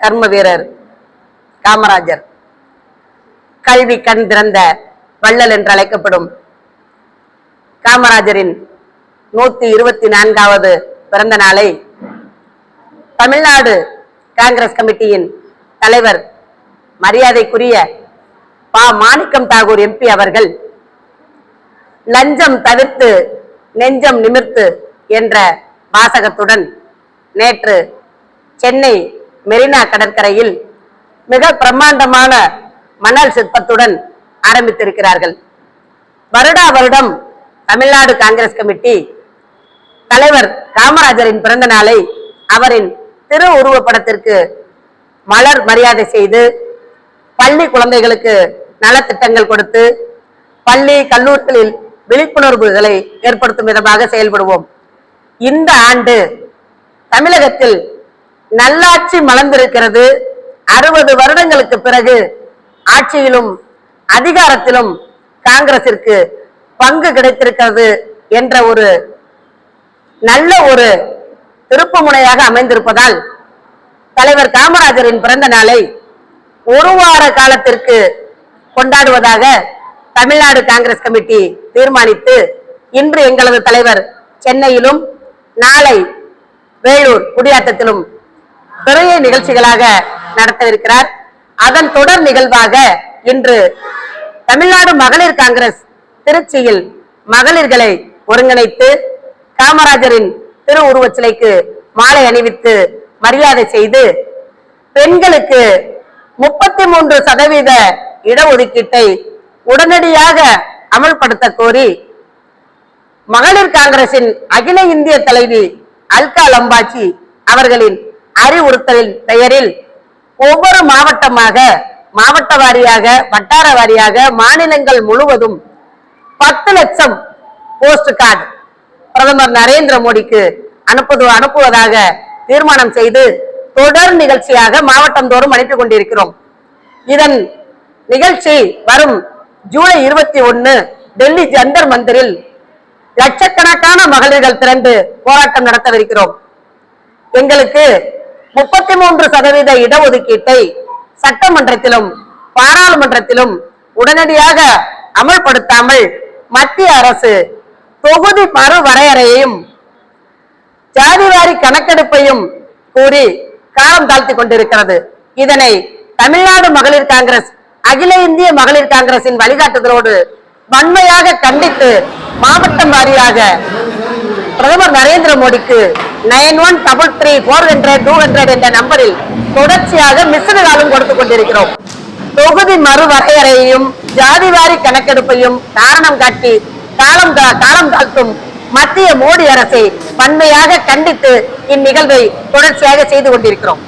கர்ம வீரர் காமராஜர் கல்வி கண் திறந்த வள்ளல் என்று அழைக்கப்படும் காமராஜரின் 124வது பிறந்த நாளை தமிழ்நாடு காங்கிரஸ் கமிட்டியின் தலைவர் மரியாதைக்குரிய பா. மாணிக்கம் தாகூர் எம்பி அவர்கள் லஞ்சம் தவிர்த்து நெஞ்சம் நிமிர்த்து என்ற வாசகத்துடன் நேற்று சென்னை மெரினா கடற்கரையில் மிக பிரம்மாண்டமான மணல் சிற்பத்துடன் ஆரம்பித்திருக்கிறார்கள். வருடா வருடம் தமிழ்நாடு காங்கிரஸ் கமிட்டி தலைவர் காமராஜரின் பிறந்த நாளை அவரின் திரு உருவப்படத்திற்கு மலர் மரியாதை செய்து பள்ளி குழந்தைகளுக்கு நலத்திட்டங்கள் கொடுத்து பள்ளி கல்லூரிகளில் விழிப்புணர்வுகளை ஏற்படுத்தும் விதமாக செயல்படுவோம். இந்த ஆண்டு தமிழகத்தில் நல்லாட்சி மலர்ந்திருக்கிறது. 60 வருடங்களுக்கு பிறகு ஆட்சியிலும் அதிகாரத்திலும் காங்கிரசிற்கு பங்கு கிடைத்திருக்கிறது என்ற ஒரு நல்ல ஒரு திருப்பு முனையாக அமைந்திருப்பதால் தலைவர் காமராஜரின் பிறந்த நாளை ஒரு வார காலத்திற்கு கொண்டாடுவதாக தமிழ்நாடு காங்கிரஸ் கமிட்டி தீர்மானித்து இன்று எங்களது தலைவர் சென்னையிலும் நாளை வேலூர் குடியாத்தத்திலும் பெரிய நிகழ்ச்சிகளாக நடத்தவிருக்கிறார். அதன் தொடர் நிகழ்வாக இன்று தமிழ்நாடு மகளிர் காங்கிரஸ் திருச்சியில் மகளிர்களை ஒருங்கிணைத்து காமராஜரின் திரு உருவச் சிலைக்கு மாலை அணிவித்து மரியாதை செய்து பெண்களுக்கு 33% இடஒதுக்கீட்டை உடனடியாக அமல்படுத்த கோரி மகளிர் காங்கிரசின் அகில இந்திய தலைவி அல்கா லம்பாச்சி அவர்களின் அறிவுறுத்தலின் பெயரில் ஒவ்வொரு மாவட்டமாக மாவட்ட வாரியாக வட்டார வாரியாக மாநிலங்கள் முழுவதும் 10 லட்சம் போஸ்ட் கார்டு பிரதமர் நரேந்திர மோடிக்கு அனுப்புவதாக தீர்மானம் செய்து தொடர் நிகழ்ச்சியாக மாவட்டம் தோறும் அனுப்பி கொண்டிருக்கிறோம். இதன் நிகழ்ச்சி வரும் ஜூலை 21 டெல்லி ஜந்தர் மந்திரில் லட்சக்கணக்கான மகளிர்கள் திரண்டு போராட்டம் நடத்தவிருக்கிறோம். எங்களுக்கு 33% இடஒதுக்கீட்டை சட்டமன்றத்திலும் பாராளுமன்றத்திலும் உடனடியாக அமல்படுத்தாமல் மத்திய அரசு தொகுதி மறுவரையறையையும் ஜாதிவாரி கணக்கெடுப்பையும் கூறி காலம் தாழ்த்தி கொண்டிருக்கிறது. இதனை தமிழ்நாடு மகளிர் காங்கிரஸ் அகில இந்திய மகளிர் காங்கிரசின் வழிகாட்டுதலோடு வன்மையாக கண்டித்து மாவட்டம் வாரியாக பிரதமர் நரேந்திர மோடிக்கு 9133 என்ற நம்பரில் தொடர்ச்சியாக மிஸ்டு காலும் கொடுத்துக் கொண்டிருக்கிறோம். தொகுதி மறுவரையறையையும் ஜாதிவாரி கணக்கெடுப்பையும் காரணம் காட்டி காலம் தாழ்த்தும் மத்திய மோடி அரசை வன்மையாக கண்டித்து இந்நிகழ்வை தொடர்ச்சியாக செய்து கொண்டிருக்கிறோம்.